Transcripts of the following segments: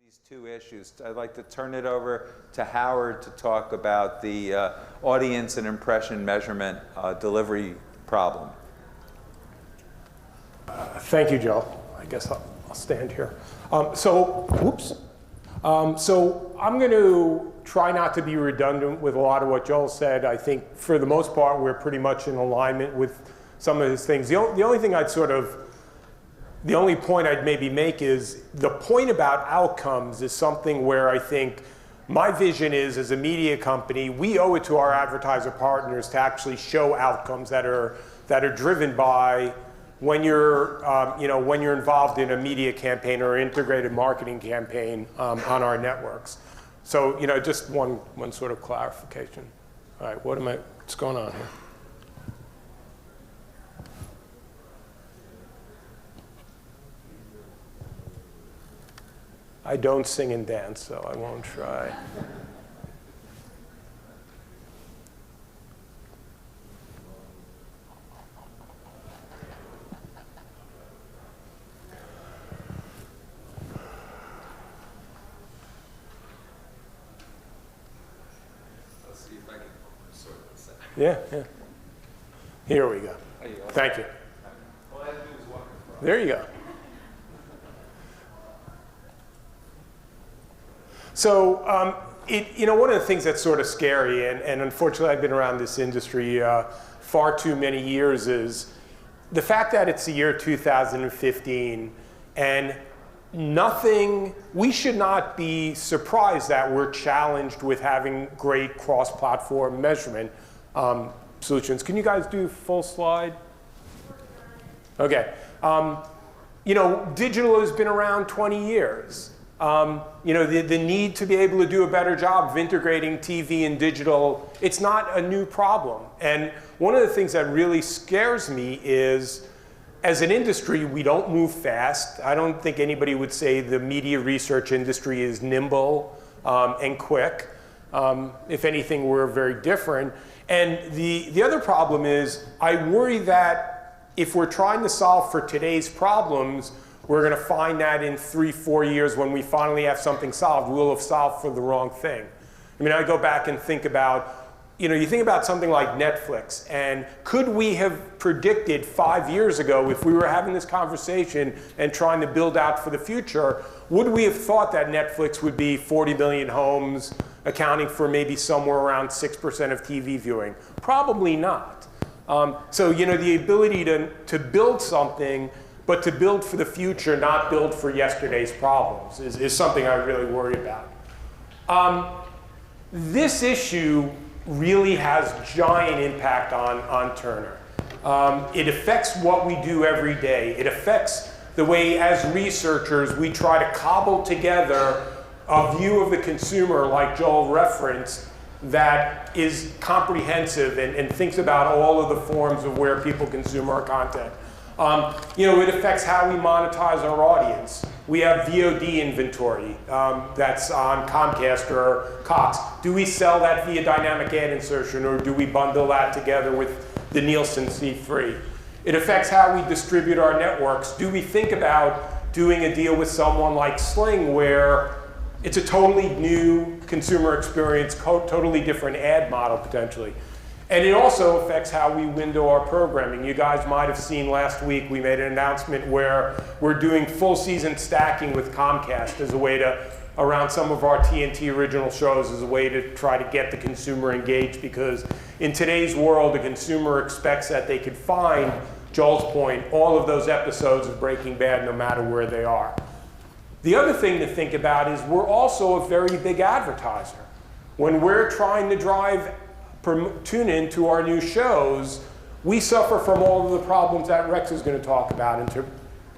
These two issues. I'd like to turn it over to Howard to talk about the audience and impression measurement delivery problem. Thank you, Joe. I guess I'll stand here. So I'm going to try not to be redundant with a lot of what Joel said. I think for the most part, we're pretty much in alignment with some of his things. The only thing the only point I'd maybe make is the point about outcomes is something where I think my vision is, as a media company, we owe it to our advertiser partners to actually show outcomes that are driven by when you're when you're involved in a media campaign or integrated marketing campaign on our networks. So just one sort of clarification. All right, what's going on here? I don't sing and dance, so I won't try. Let's see if I can sort this out. Yeah. Here we go. Thank you. All I had to do was walk in front. There you go. So, one of the things that's sort of scary, and unfortunately I've been around this industry far too many years, is the fact that it's the year 2015 and we should not be surprised that we're challenged with having great cross-platform measurement solutions. Can you guys do full slide? Okay. Digital has been around 20 years. The need to be able to do a better job of integrating TV and digital, it's not a new problem. And one of the things that really scares me is, as an industry, we don't move fast. I don't think anybody would say the media research industry is nimble and quick. If anything, we're very different. And the other problem is, I worry that if we're trying to solve for today's problems, we're going to find that in 3-4 years when we finally have something solved, we'll have solved for the wrong thing. I mean, I go back and think about, you think about something like Netflix, and could we have predicted 5 years ago, if we were having this conversation and trying to build out for the future, would we have thought that Netflix would be 40 million homes, accounting for maybe somewhere around 6% of TV viewing? Probably not. So, the ability to build something, but to build for the future, not build for yesterday's problems, is something I really worry about. This issue really has giant impact on Turner. It affects what we do every day. It affects the way, as researchers, we try to cobble together a view of the consumer, like Joel referenced, that is comprehensive and thinks about all of the forms of where people consume our content. It affects how we monetize our audience. We have VOD inventory that's on Comcast or Cox. Do we sell that via dynamic ad insertion, or do we bundle that together with the Nielsen C3? It affects how we distribute our networks. Do we think about doing a deal with someone like Sling, where it's a totally new consumer experience, totally different ad model potentially? And it also affects how we window our programming. You guys might have seen last week, we made an announcement where we're doing full season stacking with Comcast as a way to, around some of our TNT original shows, as a way to try to get the consumer engaged, because in today's world, the consumer expects that they could find, Joel's point, all of those episodes of Breaking Bad no matter where they are. The other thing to think about is we're also a very big advertiser. When we're trying to drive tune in to our new shows, we suffer from all of the problems that Rex is going to talk about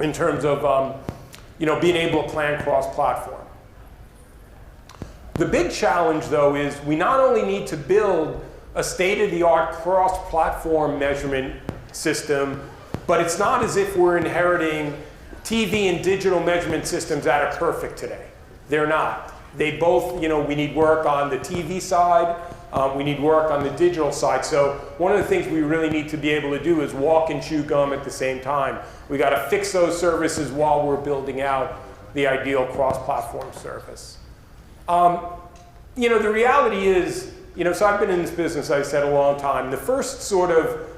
in terms of being able to plan cross-platform. The big challenge, though, is we not only need to build a state-of-the-art cross-platform measurement system, but it's not as if we're inheriting TV and digital measurement systems that are perfect today. They're not. They both, we need work on the TV side. We need work on the digital side. So one of the things we really need to be able to do is walk and chew gum at the same time. We got to fix those services while we're building out the ideal cross-platform service. The reality is, so I've been in this business, I said, a long time. The first sort of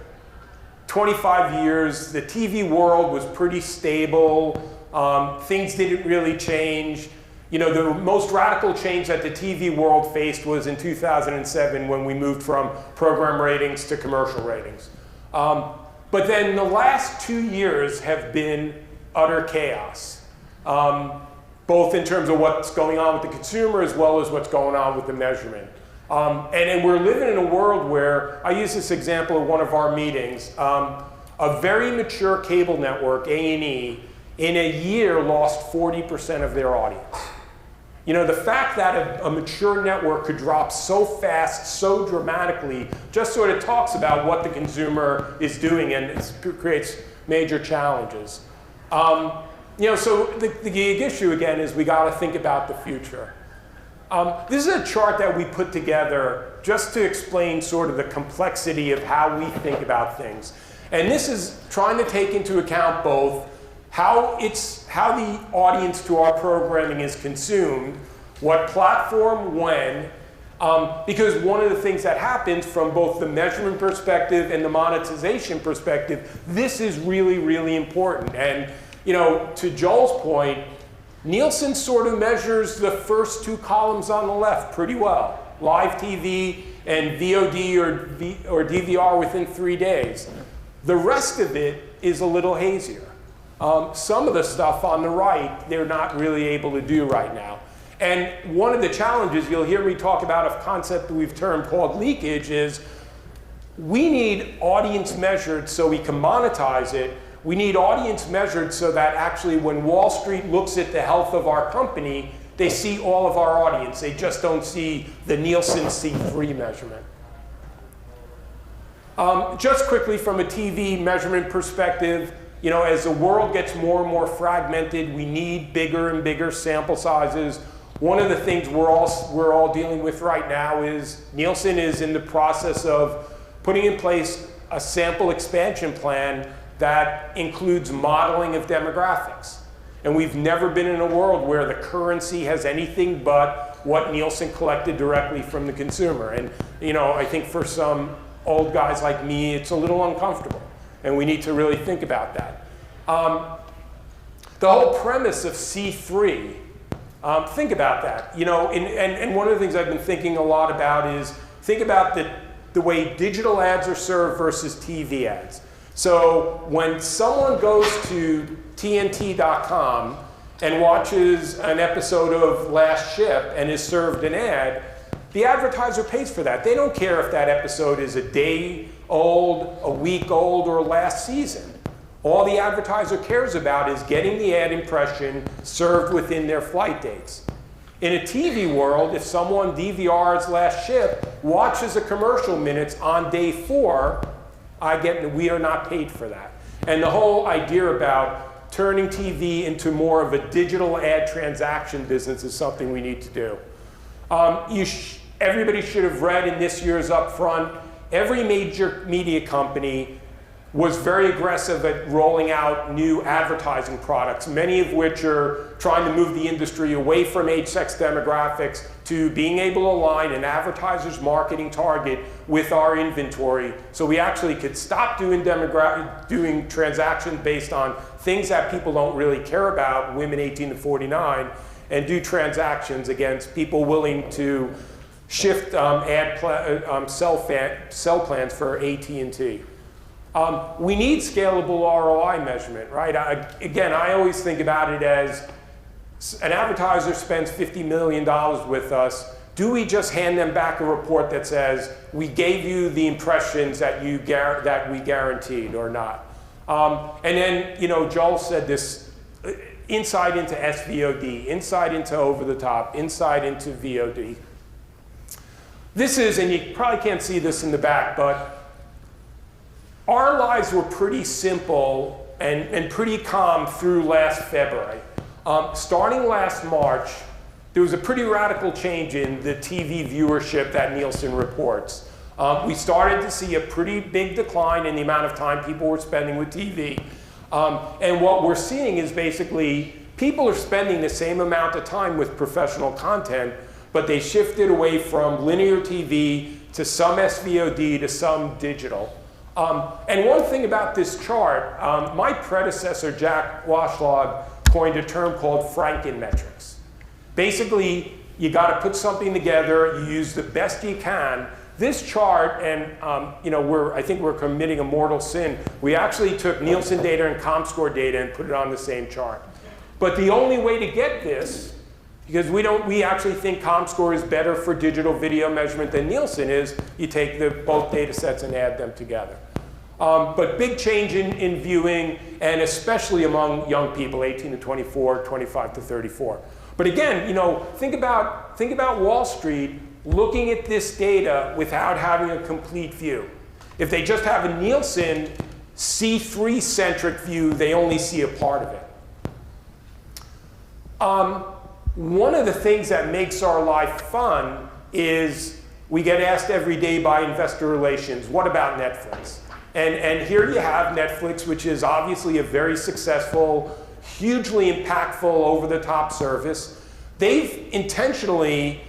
25 years, the TV world was pretty stable. Things didn't really change. The most radical change that the TV world faced was in 2007 when we moved from program ratings to commercial ratings. But then the last 2 years have been utter chaos, both in terms of what's going on with the consumer as well as what's going on with the measurement. And we're living in a world where, I use this example at one of our meetings, a very mature cable network, A&E, in a year lost 40% of their audience. The fact that a mature network could drop so fast, so dramatically, just sort of talks about what the consumer is doing, and it creates major challenges. So the issue, again, is we got to think about the future. This is a chart that we put together just to explain sort of the complexity of how we think about things. And this is trying to take into account both how the audience to our programming is consumed, what platform, when, because one of the things that happens from both the measurement perspective and the monetization perspective, this is really, really important. And to Joel's point, Nielsen sort of measures the first two columns on the left pretty well. Live TV and VOD or DVR within 3 days. The rest of it is a little hazier. Some of the stuff on the right, they're not really able to do right now. And one of the challenges, you'll hear me talk about a concept that we've termed called leakage, is we need audience measured so we can monetize it. We need audience measured so that actually when Wall Street looks at the health of our company, they see all of our audience. They just don't see the Nielsen C3 measurement. Just quickly from a TV measurement perspective, as the world gets more and more fragmented, we need bigger and bigger sample sizes. One of the things we're all dealing with right now is Nielsen is in the process of putting in place a sample expansion plan that includes modeling of demographics. And we've never been in a world where the currency has anything but what Nielsen collected directly from the consumer. And I think for some old guys like me, it's a little uncomfortable. And we need to really think about that. The whole premise of C3, think about that. And one of the things I've been thinking a lot about is think about the way digital ads are served versus TV ads. So when someone goes to TNT.com and watches an episode of Last Ship and is served an ad, the advertiser pays for that. They don't care if that episode is a day old, a week old, or last season. All the advertiser cares about is getting the ad impression served within their flight dates. In a TV world, if someone DVRs Last Ship, watches a commercial minutes on day 4, we are not paid for that. And the whole idea about turning TV into more of a digital ad transaction business is something we need to do. Everybody should have read in this year's upfront, every major media company was very aggressive at rolling out new advertising products, many of which are trying to move the industry away from age, sex demographics to being able to align an advertiser's marketing target with our inventory, so we actually could stop doing transactions based on things that people don't really care about, women 18 to 49, and do transactions against people willing to shift sell plans for AT&T. We need scalable ROI measurement, right? Again, I always think about it as an advertiser spends $50 million with us. Do we just hand them back a report that says, we gave you the impressions that we guaranteed or not? And then, Joel said this, insight into SVOD, insight into over-the-top, insight into VOD. This is, and you probably can't see this in the back, but our lives were pretty simple and pretty calm through last February. Starting last March, there was a pretty radical change in the TV viewership that Nielsen reports. We started to see a pretty big decline in the amount of time people were spending with TV. And what we're seeing is basically people are spending the same amount of time with professional content, but they shifted away from linear TV to some SVOD to some digital. And one thing about this chart, my predecessor, Jack Washlaw, coined a term called Frankenmetrics. Basically, you got to put something together, you use the best you can. This chart, and I think we're committing a mortal sin. We actually took Nielsen data and ComScore data and put it on the same chart. But the only way to get this, because we actually think ComScore is better for digital video measurement than Nielsen is, you take both data sets and add them together. But big change in viewing, and especially among young people, 18 to 24, 25 to 34. But again, think about Wall Street looking at this data without having a complete view. If they just have a Nielsen C3-centric view, they only see a part of it. One of the things that makes our life fun is we get asked every day by investor relations, what about Netflix? And here you have Netflix, which is obviously a very successful, hugely impactful, over-the-top service. They've intentionally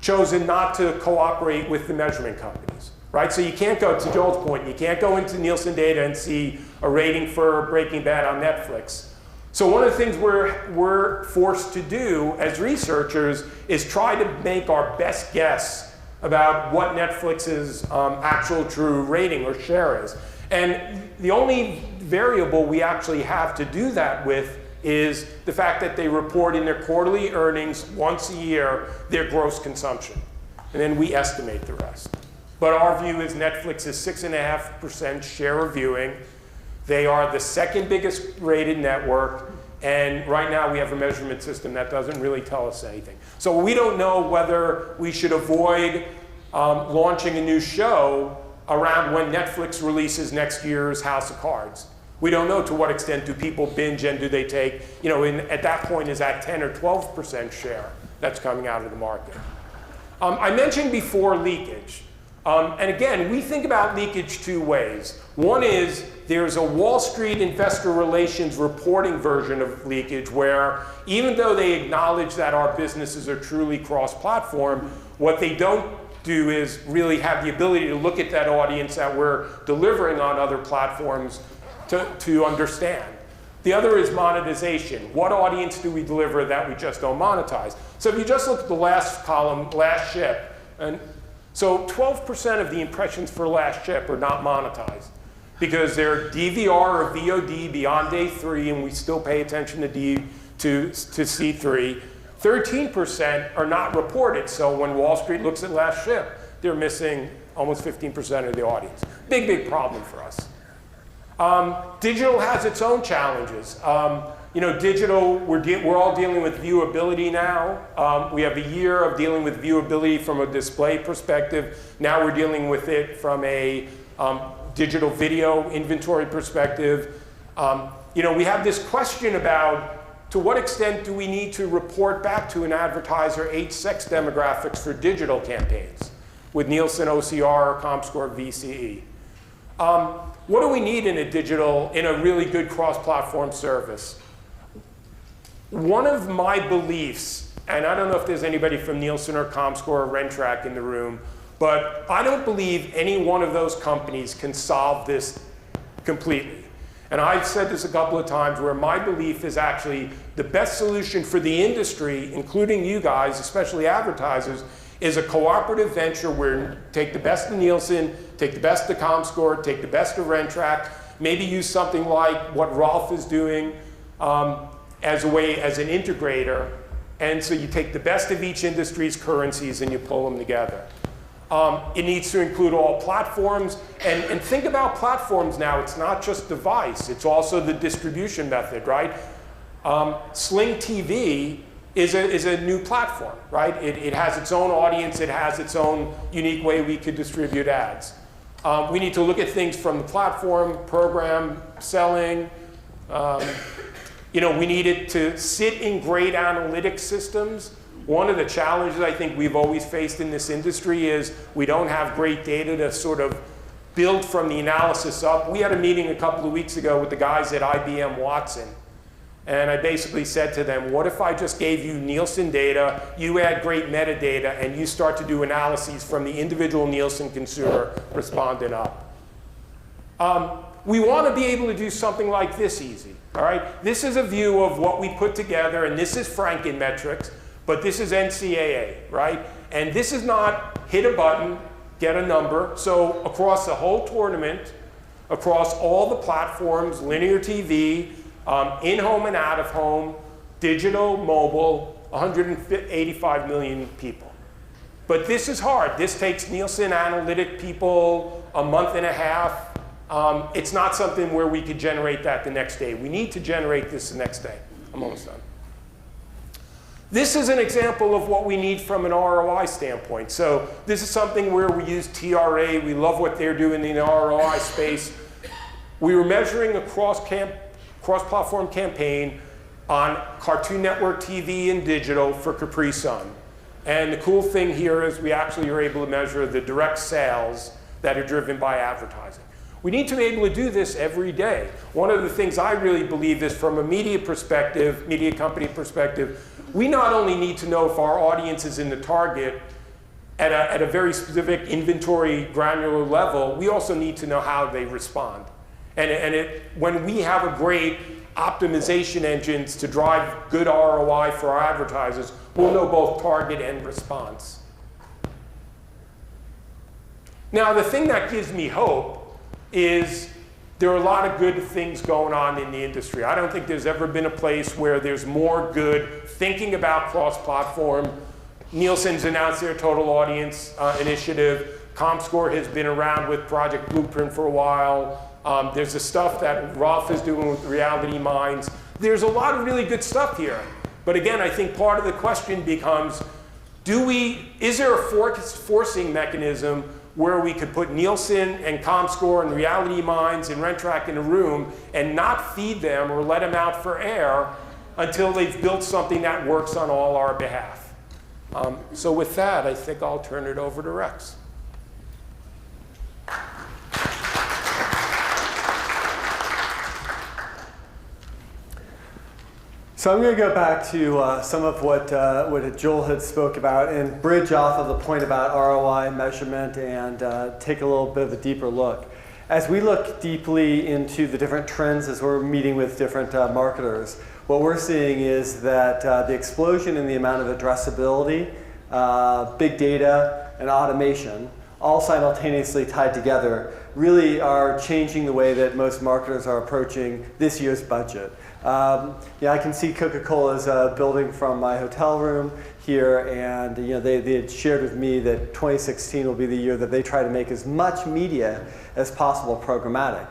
chosen not to cooperate with the measurement companies, right? So you can't go, to Joel's point, you can't go into Nielsen data and see a rating for Breaking Bad on Netflix. So one of the things we're forced to do as researchers is try to make our best guess about what Netflix's actual true rating or share is. And the only variable we actually have to do that with is the fact that they report in their quarterly earnings once a year their gross consumption. And then we estimate the rest. But our view is Netflix is 6.5% share of viewing. They are the second biggest rated network. And right now we have a measurement system that doesn't really tell us anything. So we don't know whether we should avoid launching a new show around when Netflix releases next year's House of Cards. We don't know to what extent do people binge and do they take, at that point is that 10 or 12% share that's coming out of the market. I mentioned before leakage. And again, we think about leakage two ways. One is there's a Wall Street investor relations reporting version of leakage where even though they acknowledge that our businesses are truly cross-platform, what they don't do is really have the ability to look at that audience that we're delivering on other platforms to understand. The other is monetization. What audience do we deliver that we just don't monetize? So if you just look at the last column, last ship, and so 12% of the impressions for last ship are not monetized because they're DVR or VOD beyond day 3, and we still pay attention to C3. 13% are not reported, so when Wall Street looks at last ship, they're missing almost 15% of the audience. Big, big problem for us. Digital has its own challenges. Digital, we're all dealing with viewability now. We have a year of dealing with viewability from a display perspective. Now we're dealing with it from a digital video inventory perspective. We have this question about to what extent do we need to report back to an advertiser age, sex demographics for digital campaigns with Nielsen, OCR, ComScore, VCE? What do we need in a really good cross-platform service? One of my beliefs, and I don't know if there's anybody from Nielsen or ComScore or Rentrack in the room, but I don't believe any one of those companies can solve this completely. And I've said this a couple of times where my belief is actually the best solution for the industry, including you guys, especially advertisers, is a cooperative venture where take the best of Nielsen, take the best of ComScore, take the best of Rentrack, maybe use something like what Rolf is doing as an integrator. And so you take the best of each industry's currencies and you pull them together. It needs to include all platforms. And think about platforms now. It's not just device. It's also the distribution method, right? Sling TV is a new platform, right? It has its own audience. It has its own unique way we could distribute ads. We need to look at things from the platform, program, selling. We need it to sit in great analytics systems. One of the challenges I think we've always faced in this industry is we don't have great data to sort of build from the analysis up. We had a meeting a couple of weeks ago with the guys at IBM Watson. And I basically said to them, what if I just gave you Nielsen data, you add great metadata, and you start to do analyses from the individual Nielsen consumer responding up? We want to be able to do something like this easy, all right? This is a view of what we put together, and this is Frankenmetrics, but this is NCAA, right? And this is not hit a button, get a number. So across the whole tournament, across all the platforms, linear TV, in-home and out-of-home, digital, mobile, 185 million people. But this is hard. This takes Nielsen analytic people a month and a half. It's not something where we could generate that the next day. We need to generate this the next day. I'm almost done. This is an example of what we need from an ROI standpoint. So this is something where we use TRA. We love what they're doing in the ROI space. We were measuring a cross-platform campaign on Cartoon Network TV and digital for Capri Sun. And the cool thing here is we actually are able to measure the direct sales that are driven by advertising. We need to be able to do this every day. One of the things I really believe is from a media perspective, media company perspective, we not only need to know if our audience is in the target at a very specific inventory granular level, we also need to know how they respond. When we have a great optimization engines to drive good ROI for our advertisers, we'll know both target and response. Now, the thing that gives me hope is there are a lot of good things going on in the industry. I don't think there's ever been a place where there's more good thinking about cross-platform. Nielsen's announced their total audience initiative. ComScore has been around with Project Blueprint for a while. There's the stuff that Rolf is doing with Reality Minds. There's a lot of really good stuff here. But again, I think part of the question becomes, is there a forcing mechanism where we could put Nielsen and ComScore and Reality Minds and Rentrak in a room and not feed them or let them out for air until they've built something that works on all our behalf? So with that, I think I'll turn it over to Rex. So I'm going to go back to some of what Joel had spoke about and bridge off of the point about ROI measurement and take a little bit of a deeper look. As we look deeply into the different trends as we're meeting with different marketers, what we're seeing is that the explosion in the amount of addressability, big data, and automation, all simultaneously tied together, really are changing the way that most marketers are approaching this year's budget. I can see Coca-Cola's building from my hotel room here, and they had shared with me that 2016 will be the year that they try to make as much media as possible programmatic.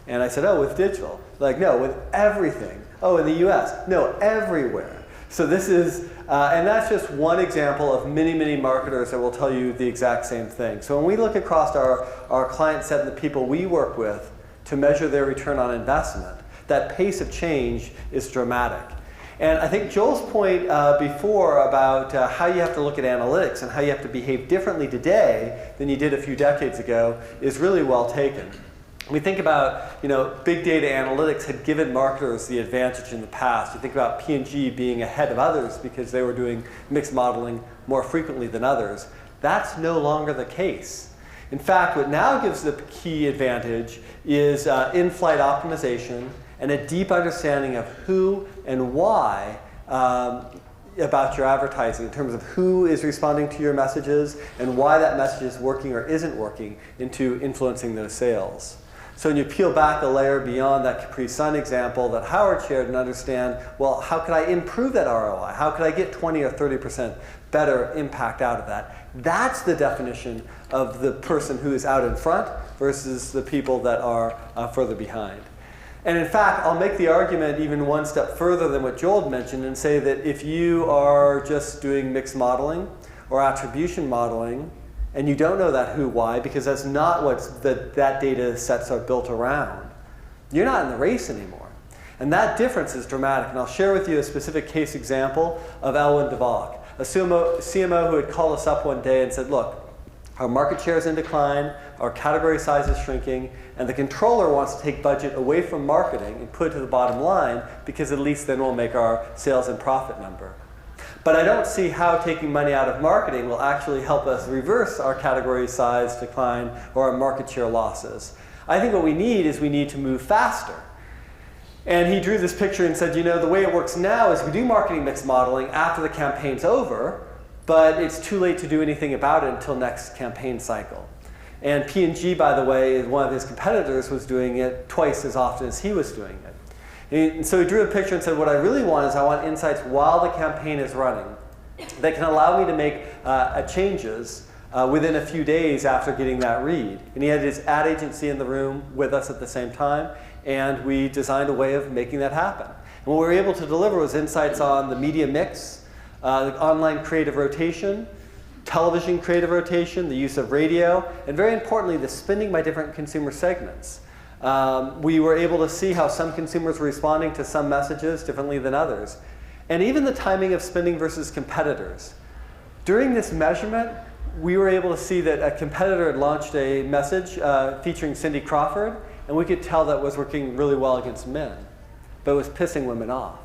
And I said, oh, with digital? Like, no, with everything. Oh, in the US? No, everywhere. So this is, and that's just one example of many, many marketers that will tell you the exact same thing. So when we look across our client set and the people we work with to measure their return on investment, that pace of change is dramatic. And I think Joel's point before about how you have to look at analytics and how you have to behave differently today than you did a few decades ago is really well taken. We think about, big data analytics had given marketers the advantage in the past. You think about P&G being ahead of others because they were doing mixed modeling more frequently than others. That's no longer the case. In fact, what now gives the key advantage is in-flight optimization and a deep understanding of who and why about your advertising in terms of who is responding to your messages and why that message is working or isn't working into influencing those sales. So when you peel back a layer beyond that Capri Sun example that Howard shared and understand, well, how could I improve that ROI? How could I get 20 or 30% better impact out of that? That's the definition of the person who is out in front versus the people that are further behind. And in fact, I'll make the argument even one step further than what Joel mentioned and say that if you are just doing mixed modeling or attribution modeling, and you don't know that who, why, because that's not what that data sets are built around, you're not in the race anymore. And that difference is dramatic. And I'll share with you a specific case example of Elwyn DeValk, a CMO who had called us up one day and said, look, our market share is in decline, our category size is shrinking, and the controller wants to take budget away from marketing and put it to the bottom line, because at least then we'll make our sales and profit number. But I don't see how taking money out of marketing will actually help us reverse our category size decline or our market share losses. I think what we need to move faster. And he drew this picture and said, you know, the way it works now is we do marketing mix modeling after the campaign's over, but it's too late to do anything about it until next campaign cycle. And P&G, by the way, one of his competitors, was doing it twice as often as he was doing it. And so he drew a picture and said, what I really want is I want insights while the campaign is running that can allow me to make changes within a few days after getting that read. And he had his ad agency in the room with us at the same time, and we designed a way of making that happen. And what we were able to deliver was insights on the media mix, online creative rotation, television creative rotation, the use of radio, and very importantly, the spending by different consumer segments. We were able to see how some consumers were responding to some messages differently than others. And even the timing of spending versus competitors. During this measurement, we were able to see that a competitor had launched a message featuring Cindy Crawford, and we could tell that was working really well against men, but it was pissing women off.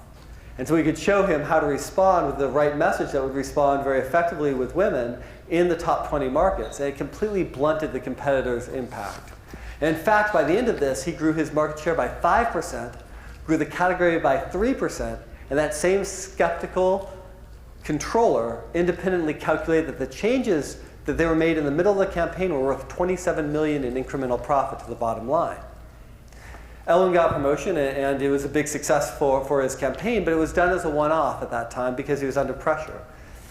And so we could show him how to respond with the right message that would respond very effectively with women in the top 20 markets. And it completely blunted the competitor's impact. And in fact, by the end of this, he grew his market share by 5%, grew the category by 3%, and that same skeptical controller independently calculated that the changes that they were made in the middle of the campaign were worth $27 million in incremental profit to the bottom line. Ellen got promotion, and it was a big success for his campaign, but it was done as a one-off at that time because he was under pressure.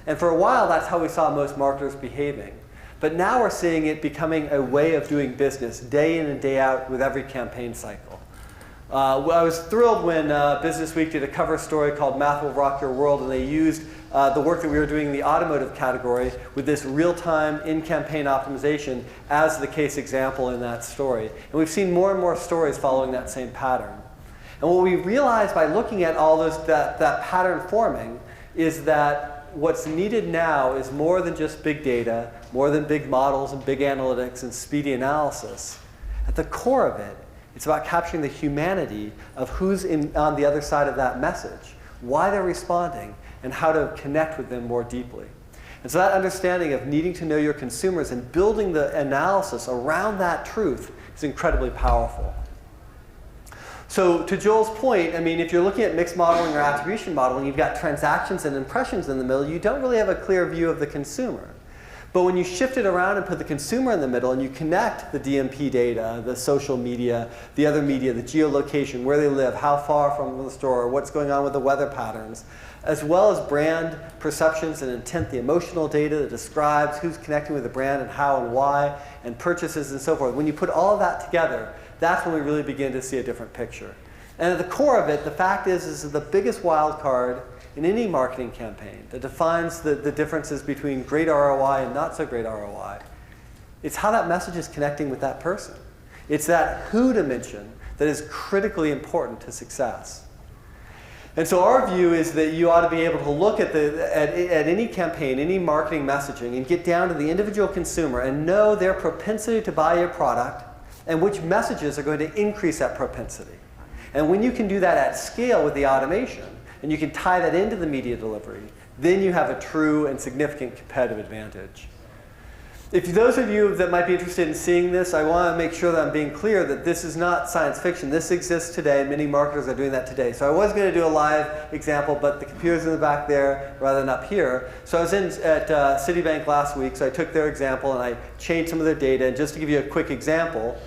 And for a while, that's how we saw most marketers behaving. But now we're seeing it becoming a way of doing business day in and day out with every campaign cycle. I was thrilled when Business Week did a cover story called Math Will Rock Your World, and they used the work that we were doing in the automotive category with this real-time in-campaign optimization as the case example in that story. And we've seen more and more stories following that same pattern. And what we realized by looking at all that pattern forming is that what's needed now is more than just big data, more than big models and big analytics and speedy analysis. At the core of it, it's about capturing the humanity of who's on the other side of that message, why they're responding, and how to connect with them more deeply. And so that understanding of needing to know your consumers and building the analysis around that truth is incredibly powerful. So to Joel's point, I mean, if you're looking at mixed modeling or attribution modeling, you've got transactions and impressions in the middle, you don't really have a clear view of the consumer. But when you shift it around and put the consumer in the middle and you connect the DMP data, the social media, the other media, the geolocation, where they live, how far from the store, what's going on with the weather patterns, as well as brand perceptions and intent, the emotional data that describes who's connecting with the brand and how and why, and purchases and so forth. When you put all of that together, that's when we really begin to see a different picture. And at the core of it, the fact is the biggest wild card in any marketing campaign that defines the differences between great ROI and not so great ROI. It's how that message is connecting with that person. It's that who dimension that is critically important to success. And so our view is that you ought to be able to look at any campaign, any marketing messaging, and get down to the individual consumer and know their propensity to buy your product and which messages are going to increase that propensity. And when you can do that at scale with the automation, and you can tie that into the media delivery, then you have a true and significant competitive advantage. If those of you that might be interested in seeing this, I want to make sure that I'm being clear that this is not science fiction. This exists today. Many marketers are doing that today. So I was going to do a live example, but the computer's in the back there rather than up here. So I was at Citibank last week, so I took their example and I changed some of their data. And just to give you a quick example,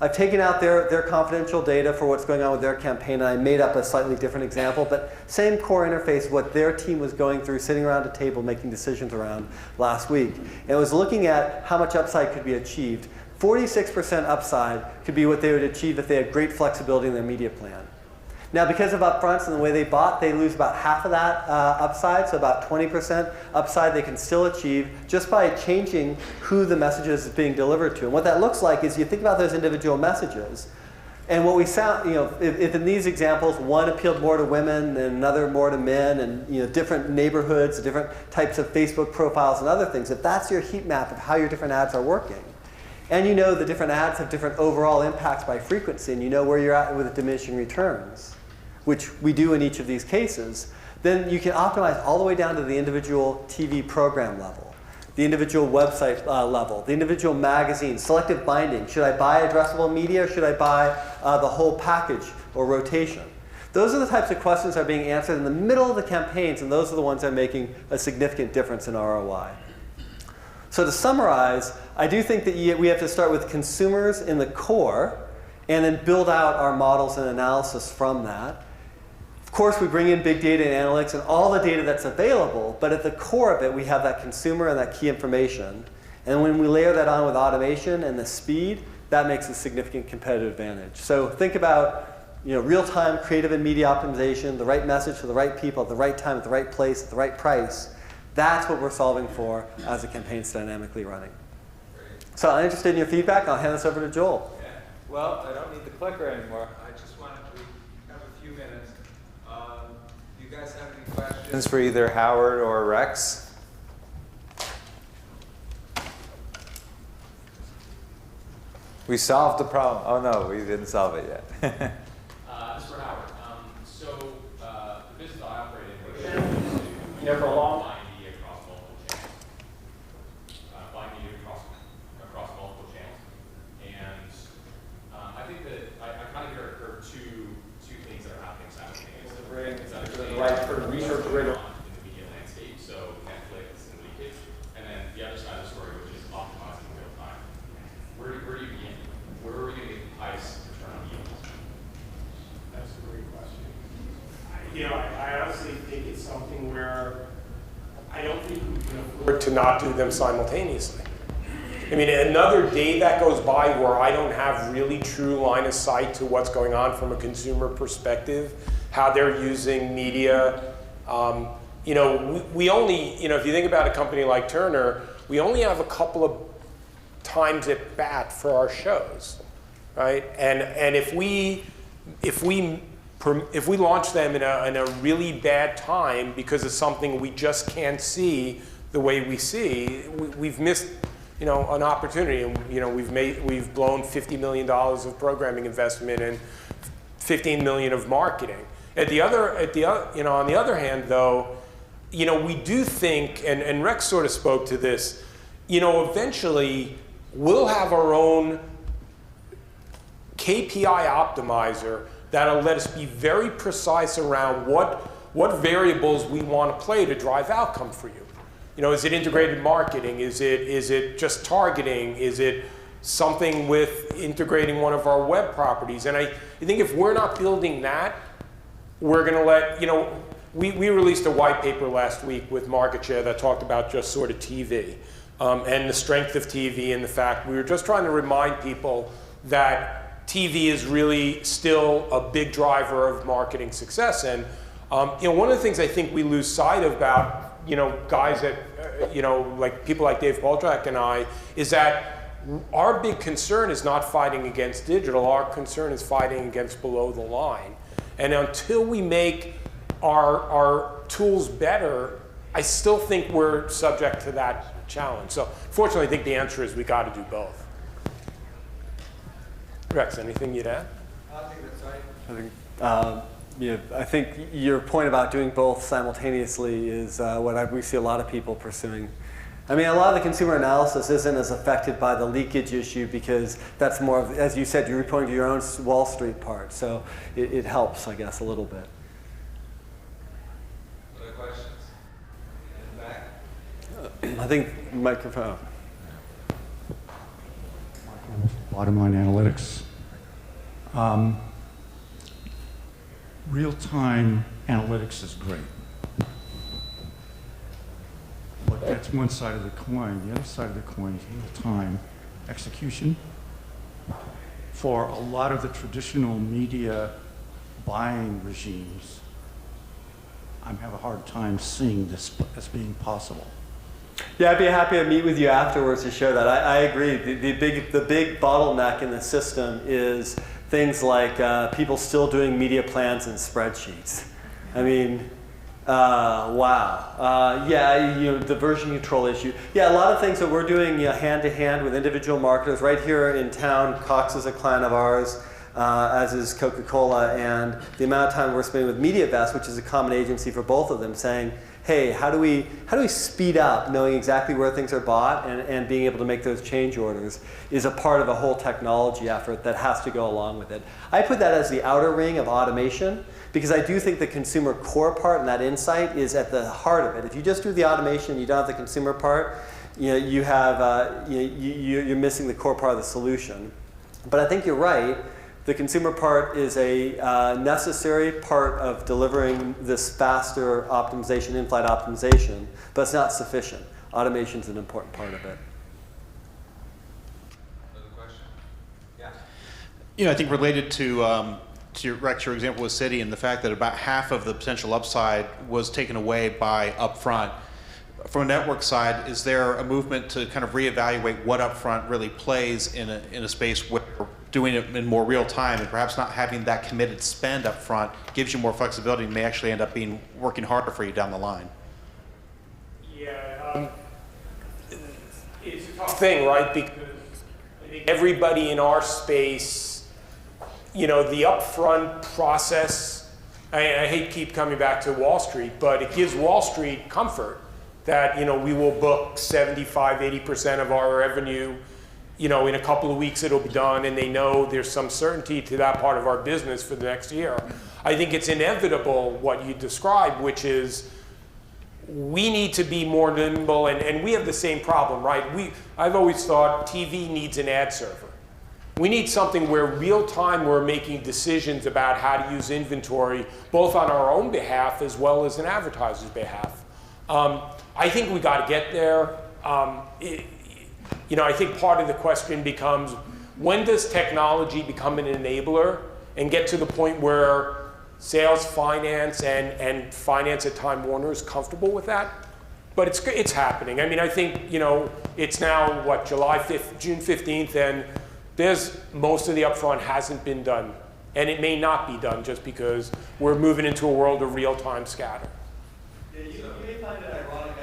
I've taken out their confidential data for what's going on with their campaign, and I made up a slightly different example, but same core interface, what their team was going through, sitting around a table making decisions around last week. And it was looking at how much upside could be achieved. 46% upside could be what they would achieve if they had great flexibility in their media plan. Now, because of upfronts and the way they bought, they lose about half of that upside, so about 20% upside they can still achieve just by changing who the message is being delivered to. And what that looks like is you think about those individual messages, and what we found, if in these examples, one appealed more to women and another more to men, and different neighborhoods, different types of Facebook profiles and other things, if that's your heat map of how your different ads are working, and you know the different ads have different overall impacts by frequency, and you know where you're at with diminishing returns, which we do in each of these cases, then you can optimize all the way down to the individual TV program level, the individual website level, the individual magazine, selective binding. Should I buy addressable media, or should I buy the whole package or rotation? Those are the types of questions that are being answered in the middle of the campaigns, and those are the ones that are making a significant difference in ROI. So to summarize, I do think that we have to start with consumers in the core and then build out our models and analysis from that. Of course, we bring in big data and analytics and all the data that's available, but at the core of it, we have that consumer and that key information. And when we layer that on with automation and the speed, that makes a significant competitive advantage. So think about real-time creative and media optimization, the right message to the right people at the right time, at the right place, at the right price. That's what we're solving for as the campaign's dynamically running. So I'm interested in your feedback. I'll hand this over to Joel. Yeah. Well, I don't need the clicker anymore. I just wanted to have a few minutes. Do you guys have any questions for either Howard or Rex? We solved the problem. Oh, no, we didn't solve it yet. This is for Howard. The business I operate in, for a long time, media across multiple channels. Buying media across multiple channels. And I think that I kind of hear two things that are happening simultaneously. The right for research in the media landscape, so Netflix and leakage, and then the other side of the story, which is optimizing real time. Where do you begin? Where are we going to get the highest return on yield? That's a great question. I honestly think it's something where I don't think we can afford to not do them simultaneously. I mean, another day that goes by where I don't have really true line of sight to what's going on from a consumer perspective, how they're using media. We only, if you think about a company like Turner, we only have a couple of times at bat for our shows, right? And if we launch them in a really bad time because of something we just can't see the way we see, we've missed an opportunity, and we've blown $50 million of programming investment and $15 million of marketing. On the other hand, though, we do think, and Rex sort of spoke to this, eventually we'll have our own KPI optimizer that'll let us be very precise around what variables we want to play to drive outcome for you. Is it integrated marketing? Is it just targeting? Is it something with integrating one of our web properties? And I think if we're not building that, we're going to let, we released a white paper last week with Market Share that talked about just sort of TV and the strength of TV, and the fact we were just trying to remind people that TV is really still a big driver of marketing success. And one of the things I think we lose sight of about guys that, like people like Dave Poltrak and I, is that our big concern is not fighting against digital. Our concern is fighting against below the line. And until we make our tools better, I still think we're subject to that challenge. So fortunately, I think the answer is we got to do both. Rex, anything you'd add? I think that's right. I think your point about doing both simultaneously is what we see a lot of people pursuing. I mean, a lot of the consumer analysis isn't as affected by the leakage issue because that's more of, as you said, you're pointing to your own Wall Street part. So it helps, I guess, a little bit. Other questions? In the back? I think microphone. Bottom line analytics. Real-time analytics is great. But that's one side of the coin. The other side of the coin is real-time execution. For a lot of the traditional media buying regimes, I have a hard time seeing this as being possible. Yeah, I'd be happy to meet with you afterwards to show that. I agree. The big bottleneck in the system is things like people still doing media plans and spreadsheets. I mean, Wow. Yeah, the version control issue. Yeah, a lot of things that we're doing hand to hand with individual marketers. Right here in town, Cox is a client of ours, as is Coca-Cola, and the amount of time we're spending with MediaVest, which is a common agency for both of them, saying, hey, how do we speed up knowing exactly where things are bought and being able to make those change orders is a part of a whole technology effort that has to go along with it. I put that as the outer ring of automation, because I do think the consumer core part and that insight is at the heart of it. If you just do the automation, you don't have the consumer part, you have, you're missing the core part of the solution. But I think you're right. The consumer part is a necessary part of delivering this faster optimization, in-flight optimization, but it's not sufficient. Automation is an important part of it. Another question? Yeah. I think related to Rex, your example with Citi, and the fact that about half of the potential upside was taken away by upfront. From a network side, is there a movement to kind of reevaluate what upfront really plays in a space where doing it in more real time and perhaps not having that committed spend up front gives you more flexibility and may actually end up working harder for you down the line? Yeah, it's a tough thing, right? Because I think everybody in our space, the upfront process, I hate to keep coming back to Wall Street, but it gives Wall Street comfort that, we will book 75, 80% of our revenue, in a couple of weeks it'll be done, and they know there's some certainty to that part of our business for the next year. I think it's inevitable what you described, which is we need to be more nimble, and we have the same problem, right? I've always thought TV needs an ad server. We need something where real time we're making decisions about how to use inventory, both on our own behalf as well as an advertiser's behalf. I think we got to get there. I think part of the question becomes, when does technology become an enabler and get to the point where sales, finance, and finance at Time Warner is comfortable with that? But it's happening. I mean, I think, it's now, June 15th, and most of the upfront hasn't been done. And it may not be done just because we're moving into a world of real-time scatter. Yeah, you may find it ironic.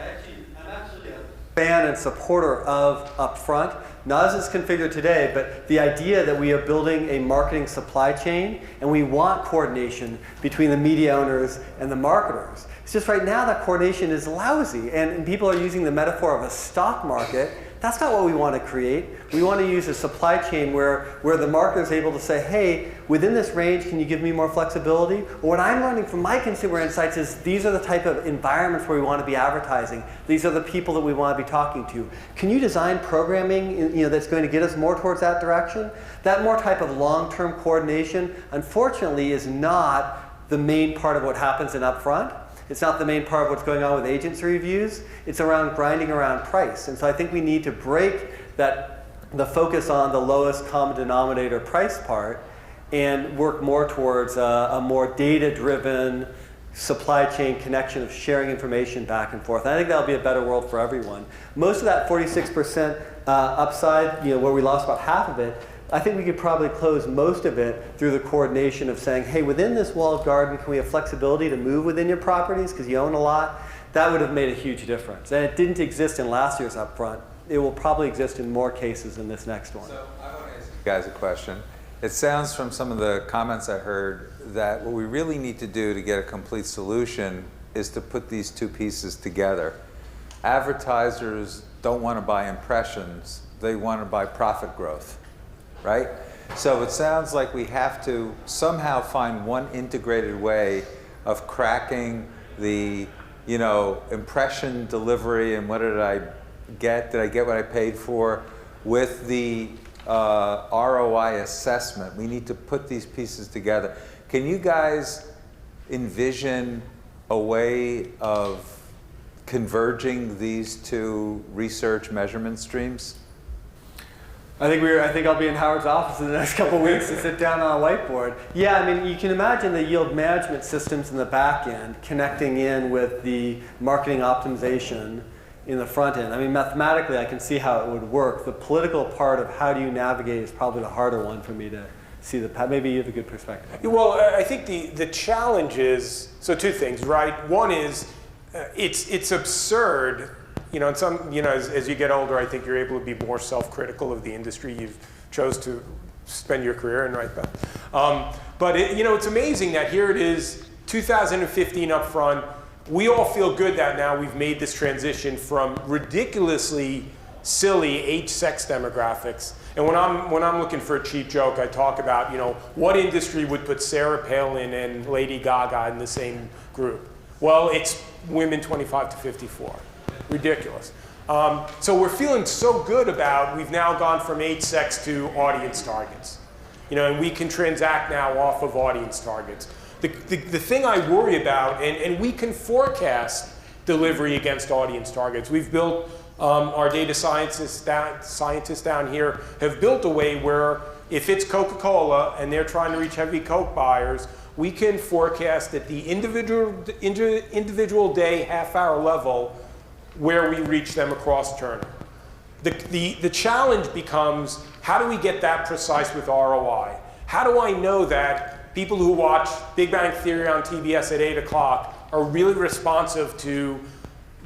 I'm actually a fan and supporter of upfront, not as it's configured today, but the idea that we are building a marketing supply chain and we want coordination between the media owners and the marketers. It's just right now that coordination is lousy, and people are using the metaphor of a stock market. That's not what we want to create. We want to use a supply chain where the marketer is able to say, hey, within this range, can you give me more flexibility? Or what I'm learning from my consumer insights is these are the type of environments where we want to be advertising. These are the people that we want to be talking to. Can you design programming that's going to get us more towards that direction? That more type of long-term coordination, unfortunately, is not the main part of what happens in upfront. It's not the main part of what's going on with agency reviews. It's around grinding around price. And so I think we need to break the focus on the lowest common denominator price part and work more towards a more data-driven supply chain connection of sharing information back and forth. And I think that'll be a better world for everyone. Most of that 46% upside, where we lost about half of it, I think we could probably close most of it through the coordination of saying, hey, within this walled garden, can we have flexibility to move within your properties because you own a lot? That would have made a huge difference. And it didn't exist in last year's upfront. It will probably exist in more cases in this next one. So I want to ask you guys a question. It sounds from some of the comments I heard that what we really need to do to get a complete solution is to put these two pieces together. Advertisers don't want to buy impressions. They want to buy profit growth. Right? So it sounds like we have to somehow find one integrated way of cracking the, impression delivery and what did I get? Did I get what I paid for? With the ROI assessment. We need to put these pieces together. Can you guys envision a way of converging these two research measurement streams? I think I'll be in Howard's office in the next couple of weeks to sit down on a whiteboard. Yeah, I mean, you can imagine the yield management systems in the back end connecting in with the marketing optimization in the front end. I mean, mathematically, I can see how it would work. The political part of how do you navigate is probably the harder one for me see the path. Maybe you have a good perspective. Well, I think the challenge is, so two things, right? One is it's absurd, and some, as you get older, I think you're able to be more self-critical of the industry you've chose to spend your career in, right, Beth? But it's amazing that here it is, 2015 up front. We all feel good that now we've made this transition from ridiculously silly age-sex demographics. And when I'm looking for a cheap joke, I talk about, what industry would put Sarah Palin and Lady Gaga in the same group? Well, it's women 25 to 54. Ridiculous. So we're feeling so good about, we've now gone from age-sex to audience targets. And we can transact now off of audience targets. The thing I worry about, and we can forecast delivery against audience targets. We've built, our data scientists down here have built a way where if it's Coca-Cola and they're trying to reach heavy Coke buyers, we can forecast at the individual day, half-hour level where we reach them across Turner. The challenge becomes, how do we get that precise with ROI? How do I know that people who watch Big Bang Theory on TBS at 8 o'clock are really responsive to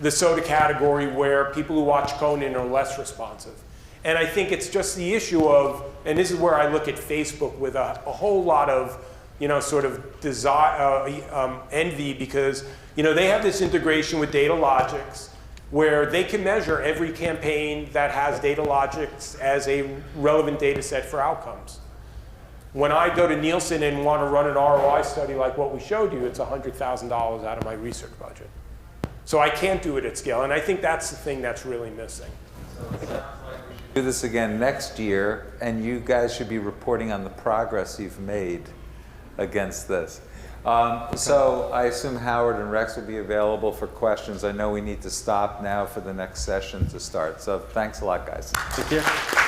the soda category where people who watch Conan are less responsive? And I think it's just the issue of, and this is where I look at Facebook with a whole lot of, sort of desire, envy, because, they have this integration with Datalogix where they can measure every campaign that has Datalogix as a relevant data set for outcomes. When I go to Nielsen and want to run an ROI study like what we showed you, it's $100,000 out of my research budget. So I can't do it at scale, and I think that's the thing that's really missing. So it sounds like we should do this again next year, and you guys should be reporting on the progress you've made against this. So I assume Howard and Rex will be available for questions. I know we need to stop now for the next session to start. So thanks a lot, guys. Thank you.